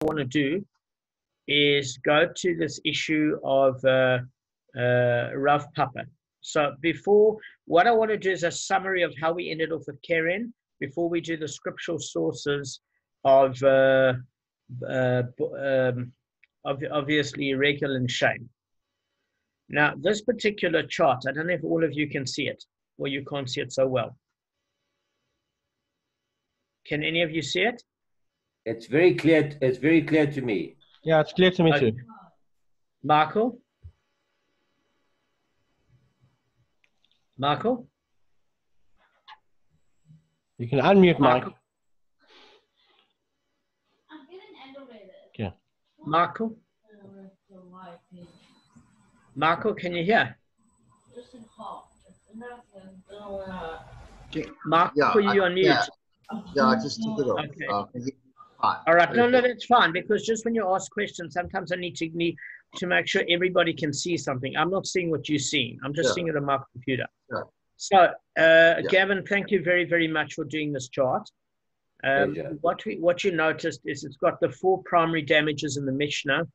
want to do is go to this issue of Rav Papa. So before, what I want to do is a summary of how we ended off with Keren before we do the scriptural sources of obviously Rachel and Shane. Now, this particular chart, I don't know if all of you can see it, or you can't see it so well. Can any of you see it? It's very clear. It's very clear to me. Yeah, it's clear to me too. Michael? Michael? You can unmute, Mike. Okay. Michael? Michael, can you hear? Michael, you're on mute. Yeah, I just took it off. Okay. All right, no, that's fine, because just when you ask questions, sometimes I need to make sure everybody can see something. I'm not seeing what you're seeing. I'm just seeing it on my computer. Sure. So, Gavin, thank you very, very much for doing this chart. What you noticed is it's got the 4 primary damages in the Mishnah,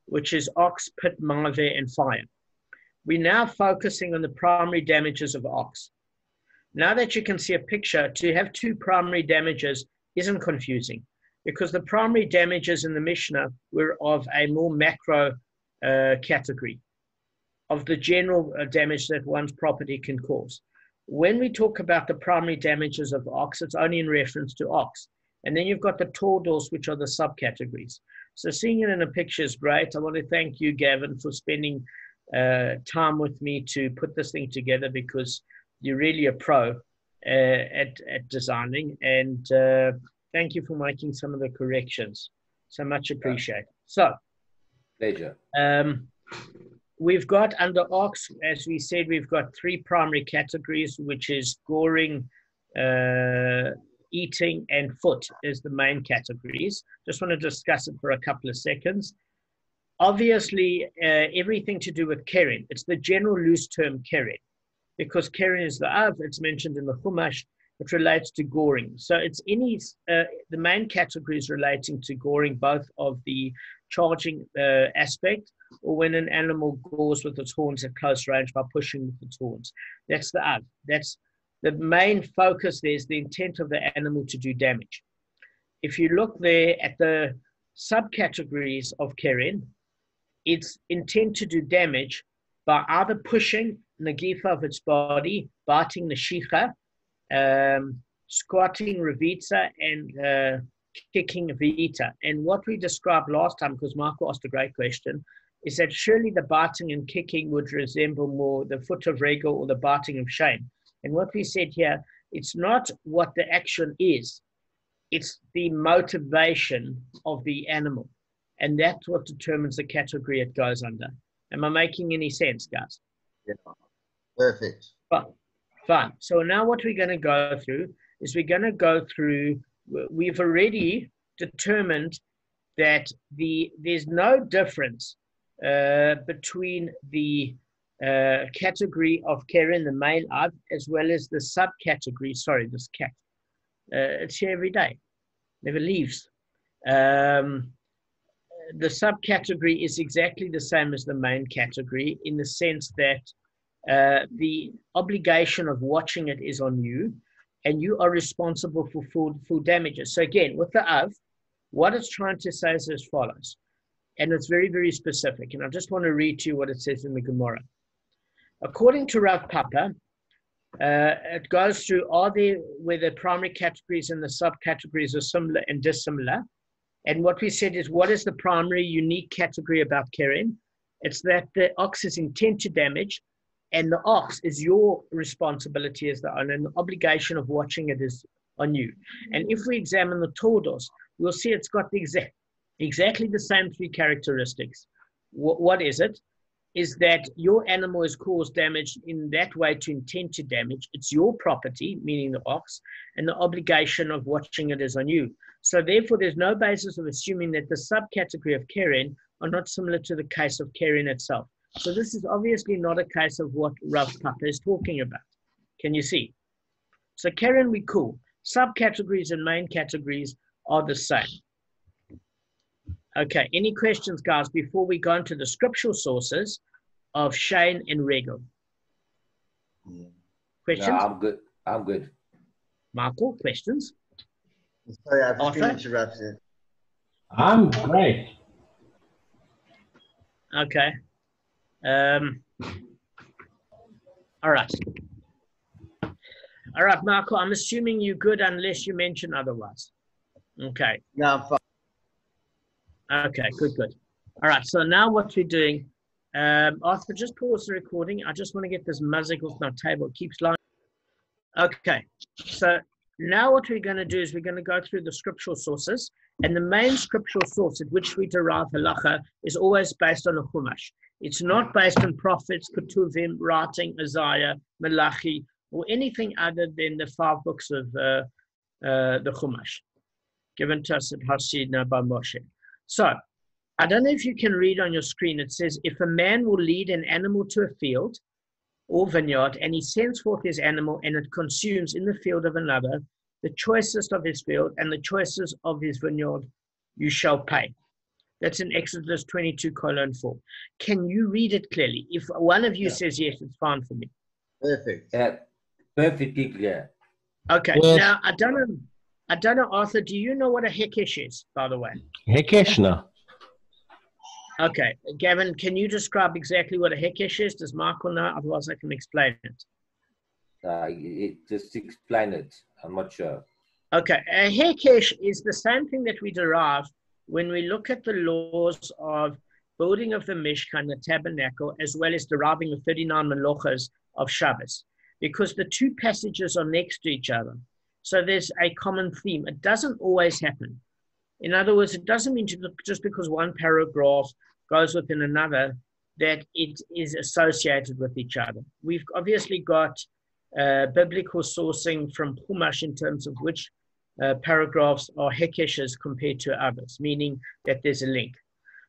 which is ox, pit, maveh, and fire. We're now focusing on the primary damages of ox. Now that you can see a picture, to have 2 primary damages isn't confusing, because the primary damages in the Mishnah were of a more macro category, of the general damage that one's property can cause. When we talk about the primary damages of ox, it's only in reference to ox. And then you've got the tordos, which are the subcategories. So seeing it in a picture is great. I want to thank you, Gavin, for spending time with me to put this thing together, because you're really a pro at designing. And thank you for making some of the corrections. So much appreciated. So, pleasure. We've got under ox, as we said, we've got 3 primary categories, which is goring, eating, and foot is the main categories. Just want to discuss it for a couple of seconds. Obviously, everything to do with keren, it's the general loose term keren, because keren is the av, it's mentioned in the Chumash, it relates to goring. So it's any, the main categories relating to goring, both of the charging aspect, or when an animal gores with its horns at close range by pushing with its horns. That's the av. That's the main focus. There's the intent of the animal to do damage. If you look there at the subcategories of keren, its intent to do damage by either pushing nagifa of its body, biting the shicha, squatting revitza, and kicking vita. And what we described last time, because Michael asked a great question, is that surely the biting and kicking would resemble more the foot of regal or the biting of shame. And what we said here, it's not what the action is, it's the motivation of the animal. And that's what determines the category it goes under. Am I making any sense, guys? Yeah. Perfect. Fine. So now what we're going to go through is we're going to go through, we've already determined that there's no difference between the category of keren, the male av, as well as the subcategory. Sorry, this cat. It's here every day. Never leaves. The subcategory is exactly the same as the main category, in the sense that the obligation of watching it is on you, and you are responsible for full damages. So again, with the av, what it's trying to say is as follows, and it's very, very specific. And I just want to read to you what it says in the Gemara. According to Rav Papa, it goes through, where the primary categories and the subcategories are similar and dissimilar. And what we said is, what is the primary unique category about keren? It's that the ox is intent to damage, and the ox is your responsibility as the owner, and the obligation of watching it is on you. And if we examine the tordos, we'll see it's got the exactly the same 3 characteristics. What is it? Is that your animal has caused damage in that way to intend to damage. It's your property, meaning the ox, and the obligation of watching it is on you. So therefore, there's no basis of assuming that the subcategory of keren are not similar to the case of keren itself. So this is obviously not a case of what Rav Papa is talking about. Can you see? So keren, we cool. Subcategories and main categories are the same. Okay, any questions, guys, before we go into the scriptural sources of Shane and Regel? Yeah. Questions? No, I'm good. I'm good. Michael, questions? Sorry, I've just been Arthur? interrupted. I'm great. Okay. All right. All right, Michael, I'm assuming you're good unless you mention otherwise. Okay. No, I'm fine. Okay, good, good. All right, so now what we're doing, Arthur, just pause the recording. I just want to get this muzzle off my table. It keeps lying. Okay, so now what we're going to do is we're going to go through the scriptural sources, and the main scriptural source at which we derive halacha is always based on a chumash. It's not based on prophets, ketuvim, writing, Isaiah, Malachi, or anything other than the 5 books of the chumash, given to us at Hasidna by Moshe. So, I don't know if you can read on your screen. It says, if a man will lead an animal to a field or vineyard, and he sends forth his animal, and it consumes in the field of another, the choicest of his field and the choicest of his vineyard, you shall pay. That's in Exodus 22:4. Can you read it clearly? If one of you says yes, it's fine for me. Perfect. Perfectly clear. Okay, Yes. now I don't know, Arthur, do you know what a hekesh is, by the way? Hekeshna. Okay, Gavin, can you describe exactly what a hekesh is? Does Michael know? Otherwise, I can explain it. Just explain it. I'm not sure. Okay, a hekesh is the same thing that we derive when we look at the laws of building of the Mishkan, the tabernacle, as well as deriving the 39 melochas of Shabbos, because the two passages are next to each other. So there's a common theme. It doesn't always happen. In other words, it doesn't mean just because one paragraph goes within another that it is associated with each other. We've obviously got biblical sourcing from Chumash in terms of which paragraphs are hekeshes compared to others, meaning that there's a link.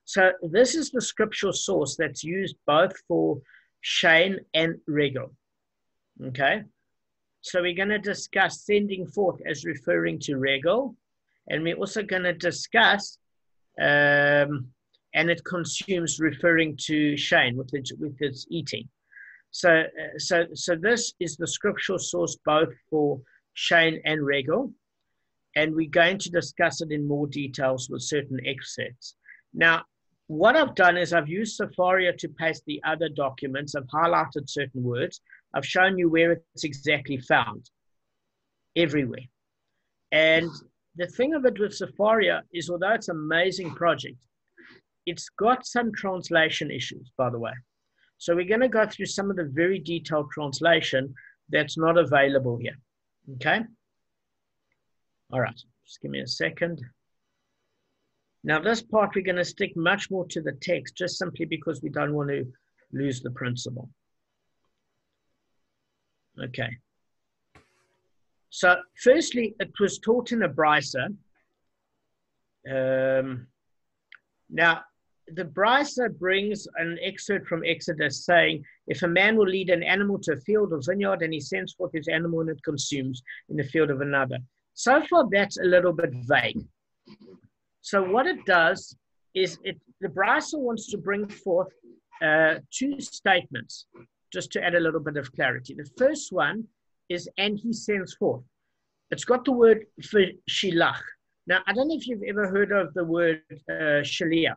So this is the scriptural source that's used both for Shane and Regel. Okay? So we're going to discuss sending forth as referring to Regel, and we're also going to discuss and it consumes referring to Shane with its eating. So this is the scriptural source both for Shane and Regel, and we're going to discuss it in more details with certain excerpts. Now, what I've done is I've used Safaria to paste the other documents. I've highlighted certain words. I've shown you where it's exactly found, everywhere. And the thing of it with Safaria is, although it's an amazing project, it's got some translation issues, by the way. So we're going to go through some of the very detailed translation that's not available here. Okay? All right, just give me a second. Now, this part, we're going to stick much more to the text, just simply because we don't want to lose the principle. Okay. So, firstly, it was taught in a brisa. Now, the brisa brings an excerpt from Exodus saying, if a man will lead an animal to a field or vineyard and he sends forth his animal and it consumes in the field of another. So far, that's a little bit vague. So what it does is the brisa wants to bring forth 2 statements, just to add a little bit of clarity. The first one is, and he sends forth. It's got the word for shilach. Now, I don't know if you've ever heard of the word shaliach.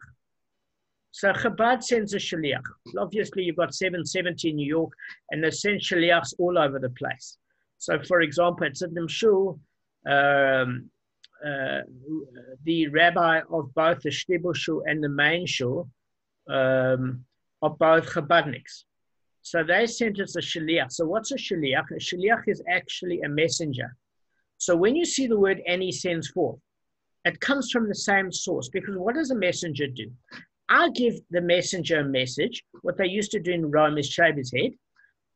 So Chabad sends a shaliach. Obviously, you've got 770 in New York, and they send shaliachs all over the place. So, for example, at Sidnam Shul, the rabbi of both the Shtibur Shul and the main Shul are both Chabadniks. So they sent us a shaliach. So what's a shaliach? A shaliach is actually a messenger. So when you see the word and he sends forth, it comes from the same source, because what does a messenger do? I give the messenger a message. What they used to do in Rome is shave his head.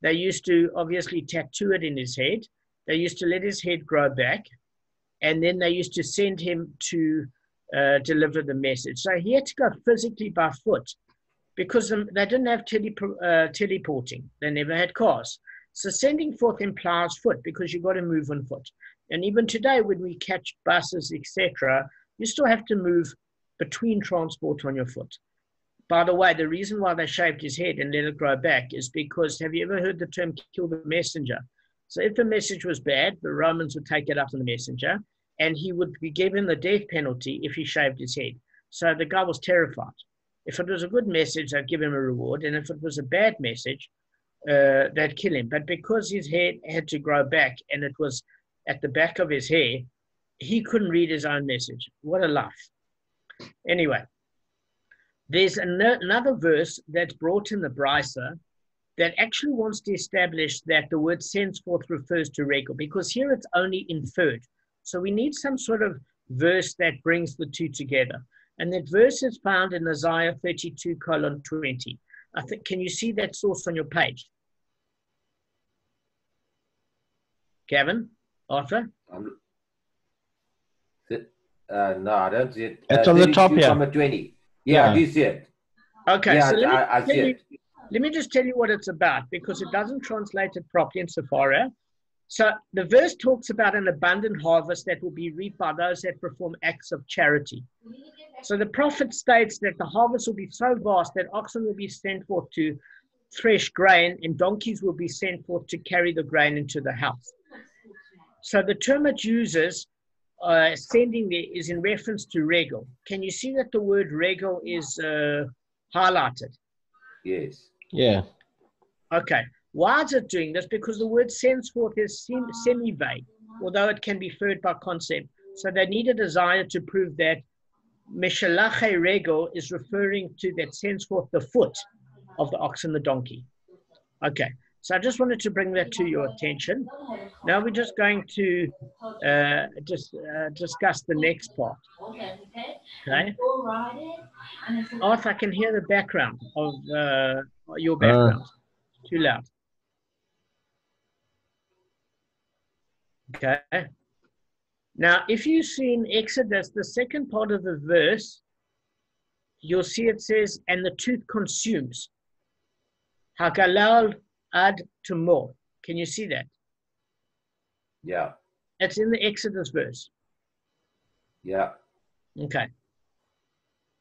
They used to obviously tattoo it in his head. They used to let his head grow back. And then they used to send him to deliver the message. So he had to go physically by foot, because they didn't have teleporting. They never had cars. So sending forth implies foot, because you've got to move on foot. And even today, when we catch buses, etc., you still have to move between transport on your foot. By the way, the reason why they shaved his head and let it grow back is because, have you ever heard the term kill the messenger? So if the message was bad, the Romans would take it up on the messenger, and he would be given the death penalty if he shaved his head. So the guy was terrified. If it was a good message, they'd give him a reward, and if it was a bad message, they'd kill him. But because his head had to grow back, and it was at the back of his hair, he couldn't read his own message. What a life. Anyway, there's another verse that's brought in the Brisa that actually wants to establish that the word sends forth refers to regal, because here it's only inferred. So we need some sort of verse that brings the two together. And that verse is found in Isaiah 32:20. I think, can you see that source on your page? Gavin? Arthur? No, I don't see it. It's on the top here. 32:20. Yeah, I do see it. Okay, Yeah, so I see it. let me just tell you what it's about, because it doesn't translate it properly in Sephora. So the verse talks about an abundant harvest that will be reaped by those that perform acts of charity. So the prophet states that the harvest will be so vast that oxen will be sent forth to thresh grain and donkeys will be sent forth to carry the grain into the house. So the term it uses, sending there, is in reference to regal. Can you see that the word regal is highlighted? Yes. Yeah. Okay. Why is it doing this? Because the word sends forth is semi-vague, although it can be inferred by concept. So they need a desire to prove that Meshalache regal is referring to that sends forth the foot of the ox and the donkey. Okay. So I just wanted to bring that to your attention. Now we're just going to discuss the next part. Okay. Arthur, I can hear the background of your background. Too loud. Okay. Now, if you see in Exodus, the second part of the verse, you'll see it says, and the tooth consumes. Hagalal ad tumor. Can you see that? Yeah. It's in the Exodus verse. Yeah. Okay.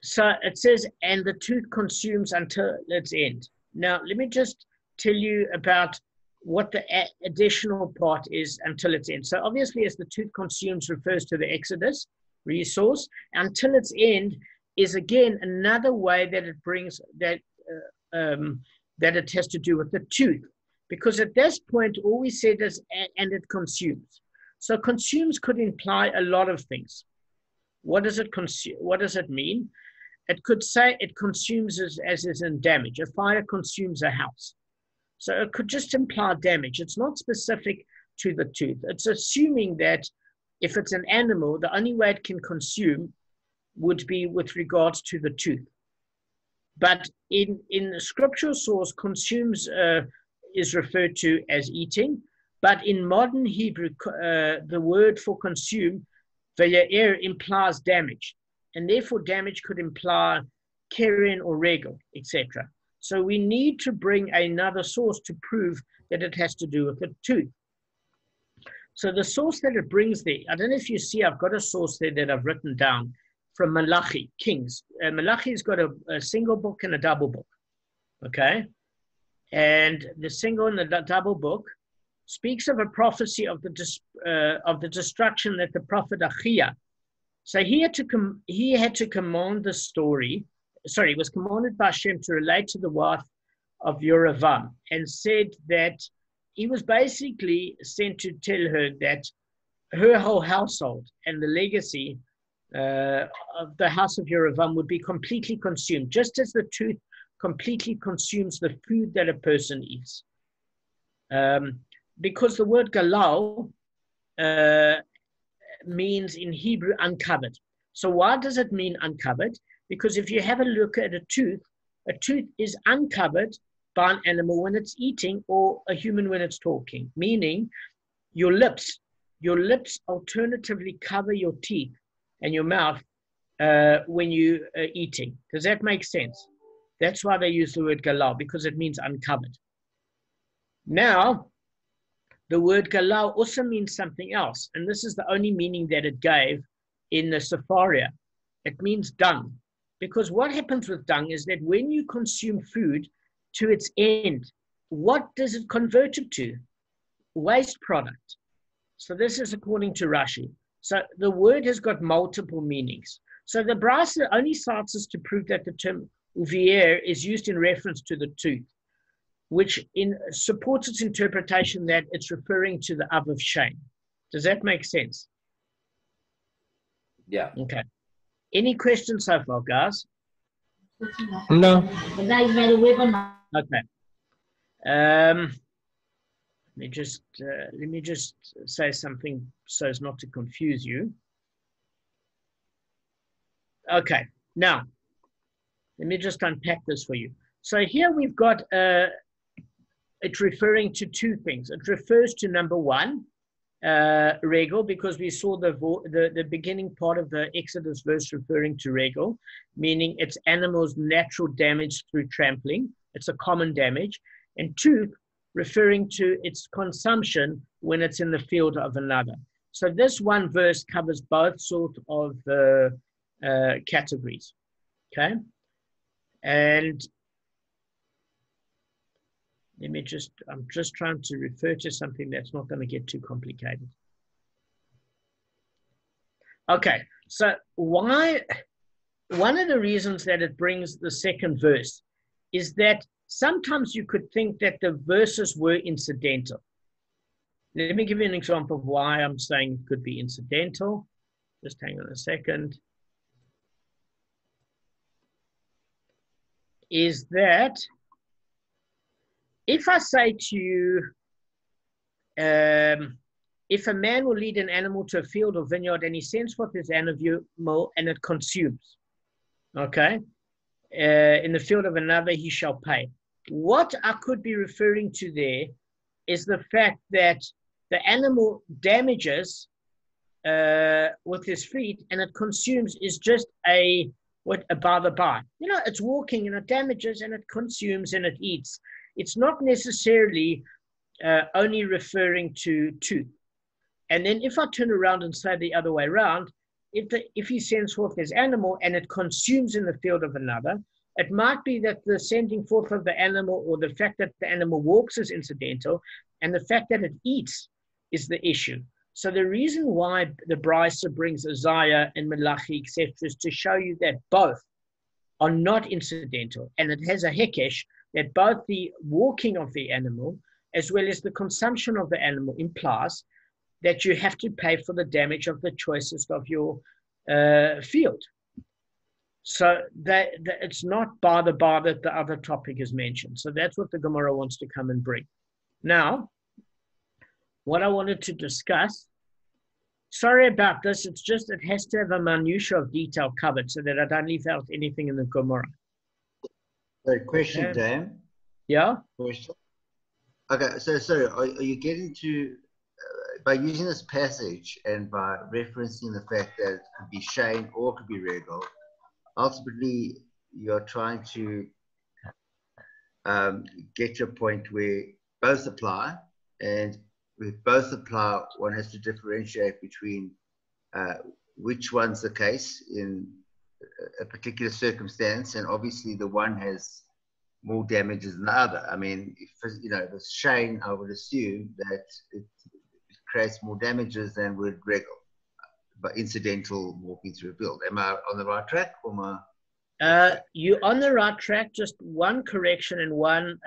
So it says, and the tooth consumes until its end. Now, let me just tell you about what the additional part is until its end. So obviously, as the tooth consumes refers to the Exodus resource, until its end is again another way that it brings that that it has to do with the tooth. Because at this point, all we said is, and it consumes. So consumes could imply a lot of things. What does it consume? What does it mean? It could say it consumes as is in damage. A fire consumes a house. So it could just imply damage. It's not specific to the tooth. It's assuming that if it's an animal, the only way it can consume would be with regards to the tooth. But in the scriptural source, consumes is referred to as eating. But in modern Hebrew, the word for consume, v'ya'er, implies damage. And therefore, damage could imply keren or regal, etc. So we need to bring another source to prove that it has to do with the tooth. So the source that it brings there, I don't know if you see, I've got a source there that I've written down from Malachi, Kings. Malachi's got a single book and a double book, okay? And the single and the double book speaks of a prophecy of the destruction that the prophet Achia. So he had to command the story. Sorry, he was commanded by Hashem to relate to the wife of Yerovam, and said that he was basically sent to tell her that her whole household and the legacy of the house of Yerovam would be completely consumed, just as the tooth completely consumes the food that a person eats. Because the word galal means in Hebrew uncovered. So why does it mean uncovered? Because if you have a look at a tooth is uncovered by an animal when it's eating, or a human when it's talking, meaning your lips alternatively cover your teeth and your mouth when you are eating. Does that make sense? That's why they use the word galal, because it means uncovered. Now, the word galal also means something else, and this is the only meaning that it gave in the Sephora. It means dung. Because what happens with dung is that when you consume food to its end, what does it convert it to? Waste product. So this is according to Rashi. So the word has got multiple meanings. So the Brisa only cites us to prove that the term uvier is used in reference to the tooth, which supports its interpretation that it's referring to the Av of Shame. Does that make sense? Yeah. Okay. Any questions so far, guys? No. Okay. Let me just say something so as not to confuse you. Okay. Now, let me just unpack this for you. So here we've got it referring to two things. It refers to number one, regel, because we saw the beginning part of the Exodus verse referring to regel, meaning it's animals' natural damage through trampling. It's a common damage. And tooth, referring to its consumption when it's in the field of another. So this one verse covers both sort of categories. Okay. And I'm just trying to refer to something that's not going to get too complicated. Okay, so one of the reasons that it brings the second verse is that sometimes you could think that the verses were incidental. Let me give you an example of why I'm saying it could be incidental. Just hang on a second. Is that if I say to you, if a man will lead an animal to a field or vineyard and he sends forth his animal and it consumes, okay, in the field of another he shall pay. What I could be referring to there is the fact that the animal damages with his feet and it consumes is just a by. You know, it's walking and it damages and it consumes and it eats. It's not necessarily only referring to tooth. And then if I turn around and say the other way around, if he sends forth his animal and it consumes in the field of another, it might be that the sending forth of the animal or the fact that the animal walks is incidental and the fact that it eats is the issue. So the reason why the Brisa brings Isaiah and Malachi, etc., is to show you that both are not incidental. And it has a hekesh that both the walking of the animal as well as the consumption of the animal implies that you have to pay for the damage of the choicest of your field. So that it's not by the bar that the other topic is mentioned. So that's what the Gemara wants to come and bring. Now, what I wanted to discuss, sorry about this, it's just it has to have a minutiae of detail covered so that I don't leave out anything in the Gemara. So question, Dan. Yeah? Question. Okay, so are you getting to, by using this passage and by referencing the fact that it could be Shane or it could be Regal, ultimately you're trying to get to a point where both apply, and with both apply, one has to differentiate between which one's the case in a particular circumstance, and obviously the one has more damages than the other. I mean, if with Shane, I would assume that it creates more damages than would Regal, but incidental walking through a field. Am I on the right track, or am I? You're on the right track. Just one correction and one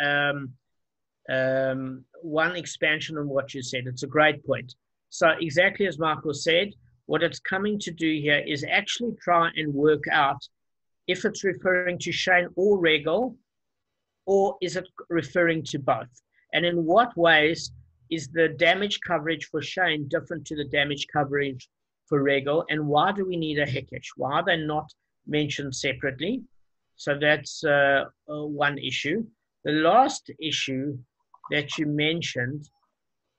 expansion on what you said. It's a great point. So exactly as Michael said, what it's coming to do here is actually try and work out if it's referring to Shane or Regal, or is it referring to both? And in what ways is the damage coverage for Shane different to the damage coverage for Regal? And why do we need a hekesh? Why are they not mentioned separately? So that's one issue. The last issue that you mentioned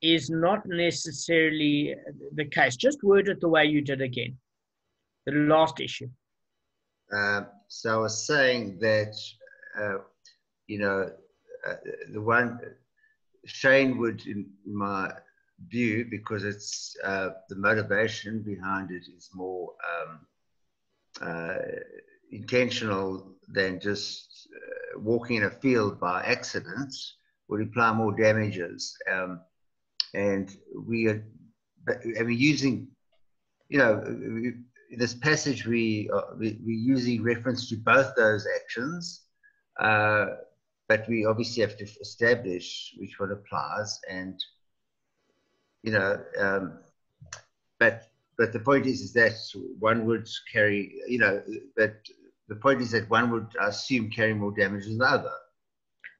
is not necessarily the case. Just word it the way you did again. The last issue. So I was saying that, the one, Shane would, in my view, because it's the motivation behind it is more intentional than just walking in a field by accident would imply more damages. And we are using, in this passage, we're using reference to both those actions, but we obviously have to establish which one applies. And, but the point is that one would carry, but the point is that one would assume carry more damage than the other.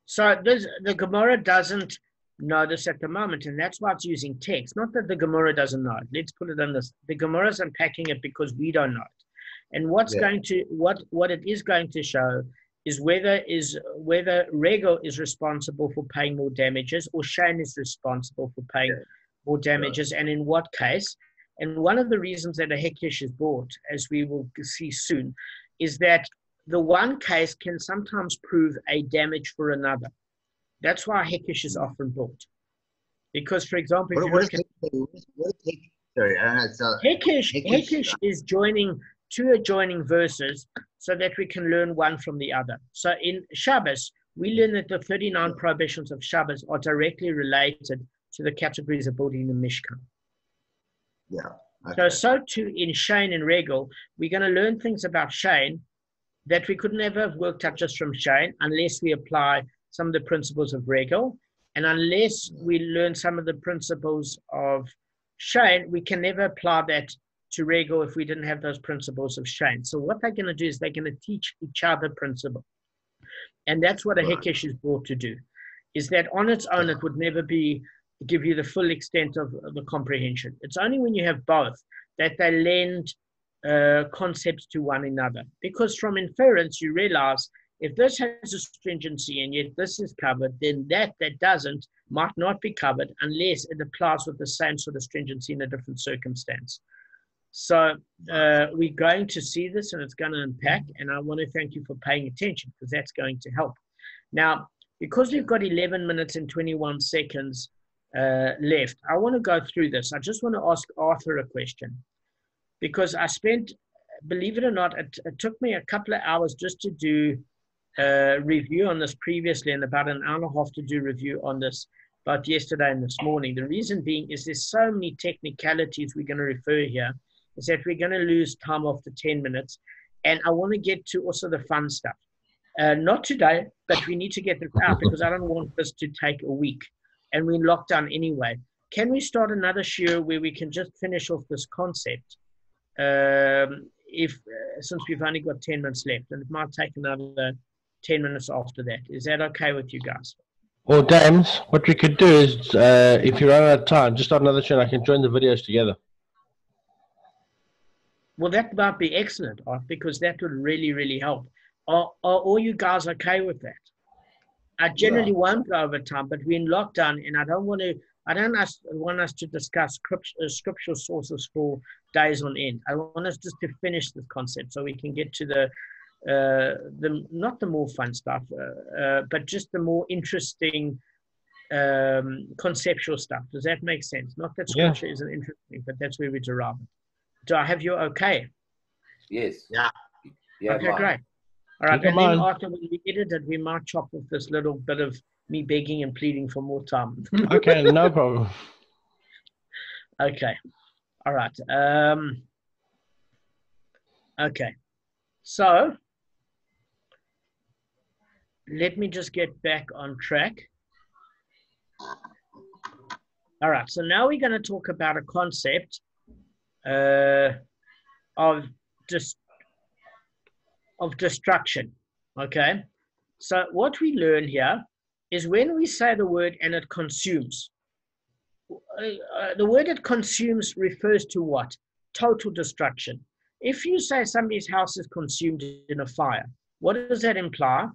So the Gemara doesn't know this at the moment, and that's why it's using text. Not that the Gemara doesn't know it. Let's put it on this. The Gemara is unpacking it because we don't know it. And what it is going to show is whether Rego is responsible for paying more damages or Shane is responsible for paying more damages, and in what case. And one of the reasons that a hekesh is brought, as we will see soon, is that the one case can sometimes prove a damage for another. That's why hekesh is often brought. Because, for example, hekesh is joining two adjoining verses so that we can learn one from the other. So in Shabbos, we learn that the 39 prohibitions of Shabbos are directly related to the categories of building the Mishkan. Yeah. Okay. So too in Shane and Regel, we're going to learn things about Shane that we could never have worked out just from Shane unless we apply some of the principles of Regel, and unless we learn some of the principles of Shane, we can never apply that to Regel if we didn't have those principles of Shane. So what they're going to do is they're going to teach each other principle, and that's what a hekesh is brought to do. Is that on its own it would never give you the full extent of the comprehension. It's only when you have both that they lend concepts to one another. Because from inference, you realize if this has a stringency and yet this is covered, then that doesn't might not be covered unless it applies with the same sort of stringency in a different circumstance. So we're going to see this and it's going to unpack, and I want to thank you for paying attention because that's going to help. Now, because we've got 11 minutes and 21 seconds left, I want to go through this. I just want to ask Arthur a question because I spent, believe it or not, it took me a couple of hours just to do a review on this previously and about an hour and a half to do review on this both yesterday and this morning. The reason being is there's so many technicalities we're going to refer here is that we're going to lose time after 10 minutes, and I want to get to also the fun stuff. Not today, but we need to get this out because I don't want this to take a week. And we're in lockdown anyway. Can we start another shiur where we can just finish off this concept? Since we've only got 10 minutes left, and it might take another 10 minutes after that. Is that okay with you guys? Or Dames, what we could do is, if you run out of time, just start another shiur and I can join the videos together. Well, that might be excellent, Art, because that would really, really help. Are all you guys okay with that? I generally won't go over time, but we're in lockdown, and I don't want us to discuss scriptural sources for days on end. I want us just to finish this concept so we can get to the not the more fun stuff, but just the more interesting conceptual stuff. Does that make sense? Not that scripture isn't interesting, but that's where we derive it. Do I have you okay? Yes. Yeah. Okay, great. All right, and then after we edit it, we might chop off this little bit of me begging and pleading for more time. Okay, no problem. Okay. All right. Okay. So let me just get back on track. All right. So now we're going to talk about a concept of destruction. Okay. So what we learn here is when we say the word and it consumes, the word it consumes refers to what? Total destruction. If you say somebody's house is consumed in a fire, what does that imply?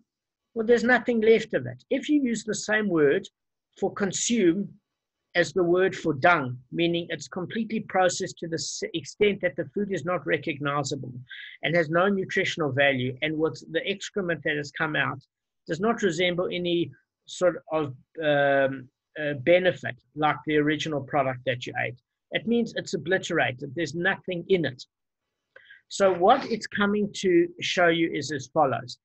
Well, there's nothing left of it. If you use the same word for consume as the word for dung, meaning it's completely processed to the extent that the food is not recognizable and has no nutritional value, and what the excrement that has come out does not resemble any sort of benefit like the original product that you ate. It means it's obliterated. There's nothing in it. So what it's coming to show you is as follows,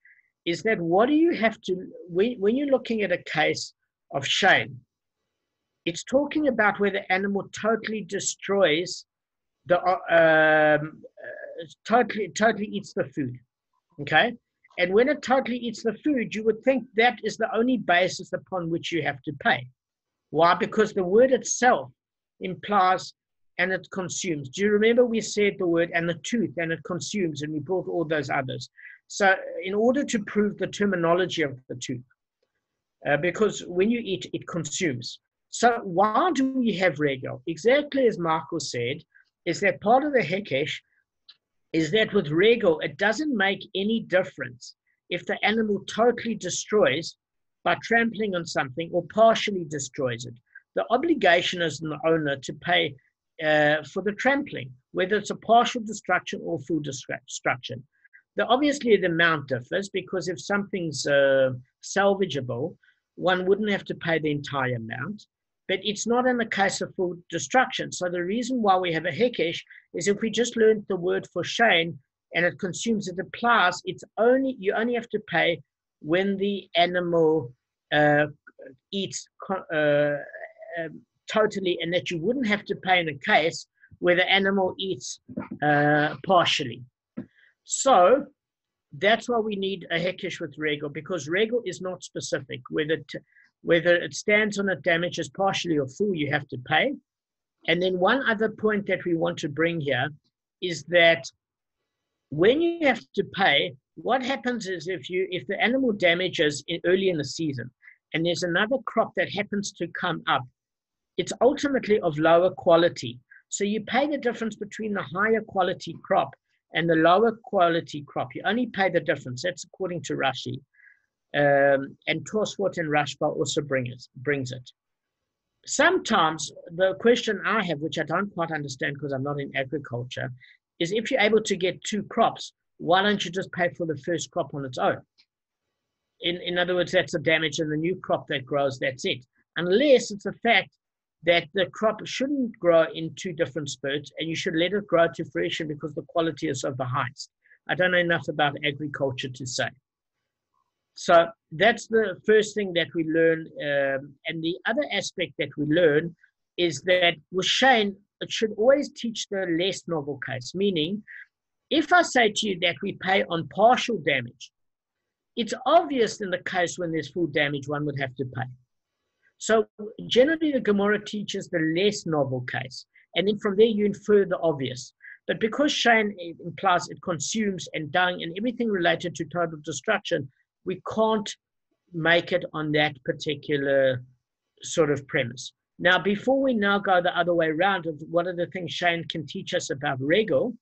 is that what do you have to, when you're looking at a case of shame, it's talking about where the animal totally destroys the, totally eats the food, okay? And when it totally eats the food, you would think that is the only basis upon which you have to pay. Why? Because the word itself implies and it consumes. Do you remember we said the word and the tooth and it consumes, and we brought all those others. So in order to prove the terminology of the tooth, because when you eat, it consumes. So why do we have regel? Exactly as Michael said, is that part of the hekesh is that with regel, it doesn't make any difference if the animal totally destroys by trampling on something or partially destroys it. The obligation is on the owner to pay for the trampling, whether it's a partial destruction or full destruction. Obviously, the amount differs, because if something's salvageable, one wouldn't have to pay the entire amount. But it's not in the case of full destruction. So the reason why we have a hekesh is if we just learned the word for shame and it consumes, it applies, you only have to pay when the animal eats totally, and that you wouldn't have to pay in a case where the animal eats partially. So that's why we need a hekesh with regel, because regel is not specific. Whether it stands on it damages partially or full, you have to pay. And then one other point that we want to bring here is that when you have to pay, what happens is if the animal damages early in the season and there's another crop that happens to come up, it's ultimately of lower quality. So you pay the difference between the higher quality crop and the lower quality crop. You only pay the difference. That's according to Rashi. And Tosfot and Rashba also brings it. Sometimes the question I have, which I don't quite understand because I'm not in agriculture, is if you're able to get two crops, why don't you just pay for the first crop on its own? In other words, that's a damage, and the new crop that grows, that's it. Unless it's a fact that the crop shouldn't grow in two different spurts and you should let it grow to fruition because the quality is of the highest. I don't know enough about agriculture to say. So that's the first thing that we learn. And the other aspect that we learn is that with Shane, it should always teach the less novel case, meaning if I say to you that we pay on partial damage, it's obvious in the case when there's full damage, one would have to pay. So generally the Gemara teaches the less novel case. And then from there you infer the obvious. But because Shane implies it consumes and dung and everything related to total destruction, we can't make it on that particular sort of premise. Now, before we now go the other way around of what are the things Shane can teach us about regel,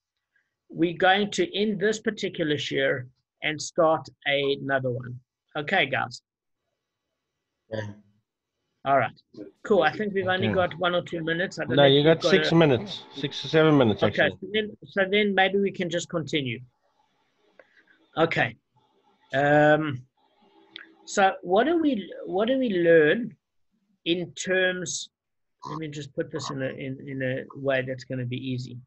we're going to end this particular share and start another one. Okay, guys. Yeah. All right. Cool. I think we've only got 1 or 2 minutes. I don't No, know if you you've got 6 minutes, 6 or 7 minutes Okay, actually. so then maybe we can just continue. Okay. So what do we learn in terms? Let me just put this in a way that's going to be easy.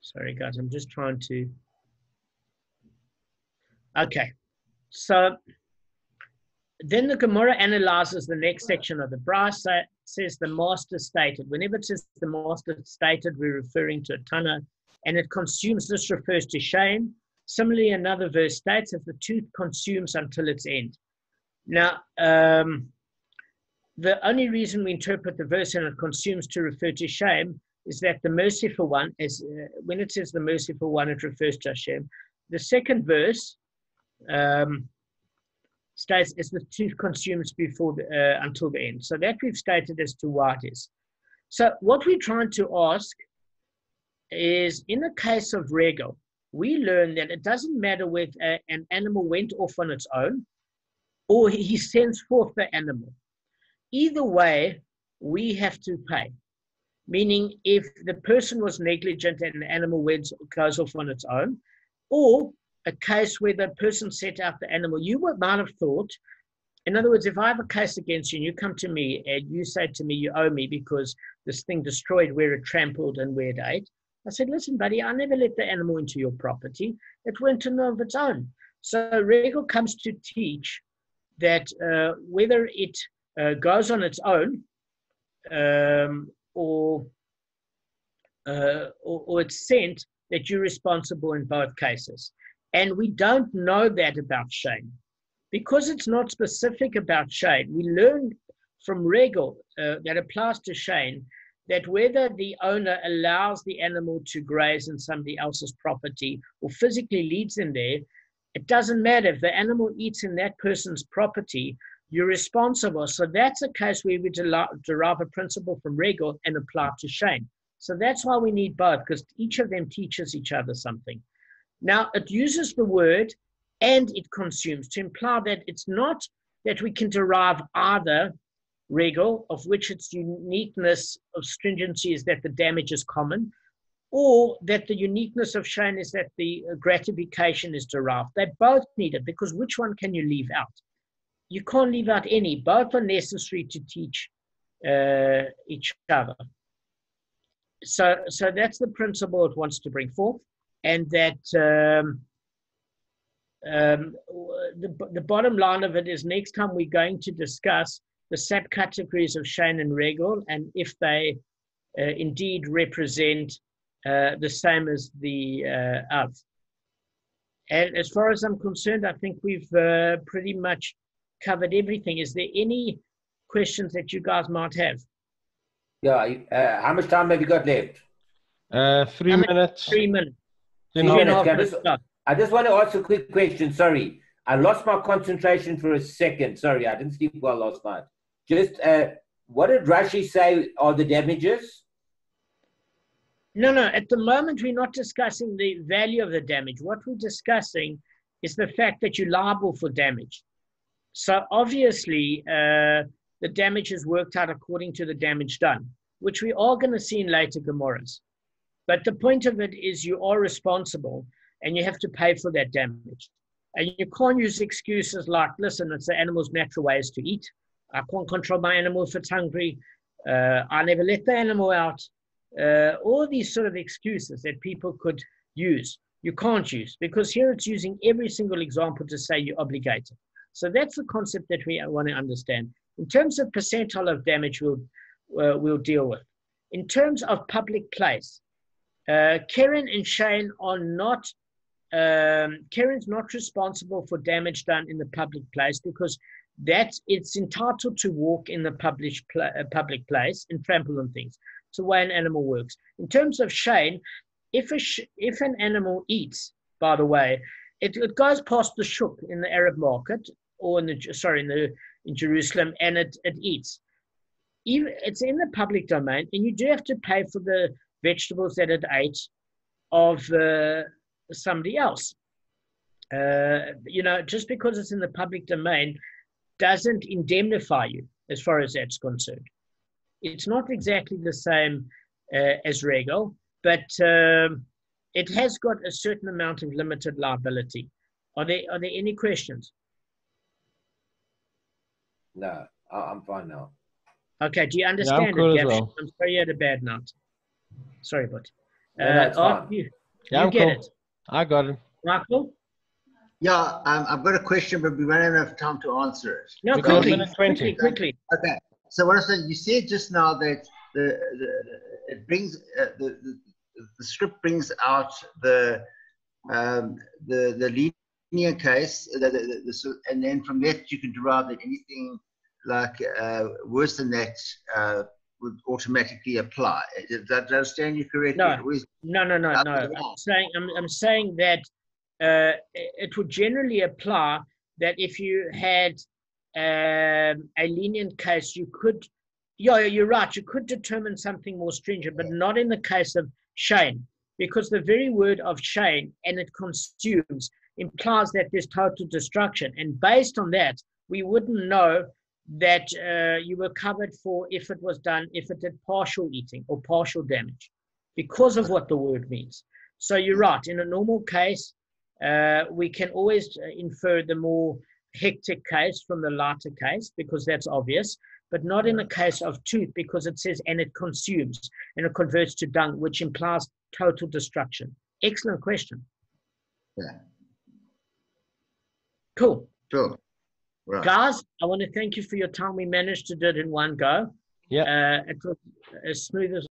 Sorry, guys, I'm just trying to. Okay, so then the Gemara analyzes the next section of the brisa. Says the master stated. Whenever it says the master stated, we're referring to a Tana, and it consumes. This refers to shame. Similarly, another verse states that the tooth consumes until its end. Now, the only reason we interpret the verse and it consumes to refer to shame is that the merciful one, when it says the merciful one, it refers to Hashem. The second verse states as the tooth consumes before until the end. So that we've stated as to what it is. So what we're trying to ask is, in the case of regel, we learn that it doesn't matter whether an animal went off on its own or he sends forth the animal. Either way, we have to pay. Meaning, if the person was negligent and the animal goes off on its own, or a case where the person set out the animal, you might have thought, in other words, if I have a case against you and you come to me and you say to me, you owe me because this thing destroyed where it trampled and where it ate. I said, listen, buddy, I never let the animal into your property. It went in of its own. So Regal comes to teach that whether it goes on its own or it's sent, that you're responsible in both cases. And we don't know that about Shane. Because it's not specific about Shane, we learned from Regal that applies to Shane that whether the owner allows the animal to graze in somebody else's property or physically leads them there, it doesn't matter. If the animal eats in that person's property, you're responsible. So that's a case where we derive a principle from Regal and apply to Shane. So that's why we need both, because each of them teaches each other something. Now, it uses the word and it consumes to imply that it's not that we can derive either Regal, of which its uniqueness of stringency is that the damage is common, or that the uniqueness of Shane is that the gratification is derived. They both need it, because which one can you leave out? You can't leave out any. Both are necessary to teach each other. So that's the principle it wants to bring forth, and that the bottom line of it is next time we're going to discuss the subcategories of Shane and Regal, and if they indeed represent the same as the of. And as far as I'm concerned, I think we've pretty much covered everything. Is there any questions that you guys might have? Yeah. How much time have you got left? 3 minutes. 3 minutes. Then 3.5 minutes. I just want to ask a quick question. Sorry. I lost my concentration for a second. Sorry, I didn't sleep well last night. Just what did Rashi say are the damages? No. At the moment, we're not discussing the value of the damage. What we're discussing is the fact that you're liable for damage. So obviously, the damage is worked out according to the damage done, which we are going to see in later Gemaras. But the point of it is you are responsible and you have to pay for that damage. And you can't use excuses like, listen, it's the animal's natural ways to eat. I can't control my animal if it's hungry. I never let the animal out. All these sort of excuses that people could use, you can't use, because here it's using every single example to say you're obligated. So that's the concept that we want to understand. In terms of percentile of damage, we'll deal with. In terms of public place, Karen and Shane are not, Karen's not responsible for damage done in the public place, because it's entitled to walk in the public place and trample on things. It's the way an animal works. In terms of Shane, if an animal eats, by the way, it goes past the shuk in the Arab market, or in Jerusalem, and it eats. It's in the public domain, and you do have to pay for the vegetables that it ate of somebody else. Just because it's in the public domain doesn't indemnify you as far as that's concerned. It's not exactly the same as Regal, but it has got a certain amount of limited liability. Are there any questions? No, I'm fine now. Okay, do you understand I'm cool it, as well. I'm sorry you had a bad night. Sorry, but No, it's fine. you I'm get cool. it. I got it. Michael? Yeah, I've got a question, but we won't have enough time to answer it. No, We got a quickly, minute 20. quickly. Okay. So what I said, you said just now that it brings the script brings out the linear case, and then from that you can derive that anything like worse than that would automatically apply. Did I understand you correctly? No. I'm saying that it would generally apply that if you had a lenient case, you could, you're right, you could determine something more stringent, but not in the case of Shane, because the very word of Shane, and it consumes, implies that there's total destruction. And based on that, we wouldn't know that you were covered for if it did partial eating or partial damage, because of what the word means. So you're right, in a normal case, we can always infer the more hectic case from the lighter case, because that's obvious. but not in the case of tooth, because it says, and it consumes, and it converts to dung, which implies total destruction. Excellent question. Yeah. Cool. Sure. Right. Guys, I want to thank you for your time. We managed to do it in one go. Yeah. It was as smooth as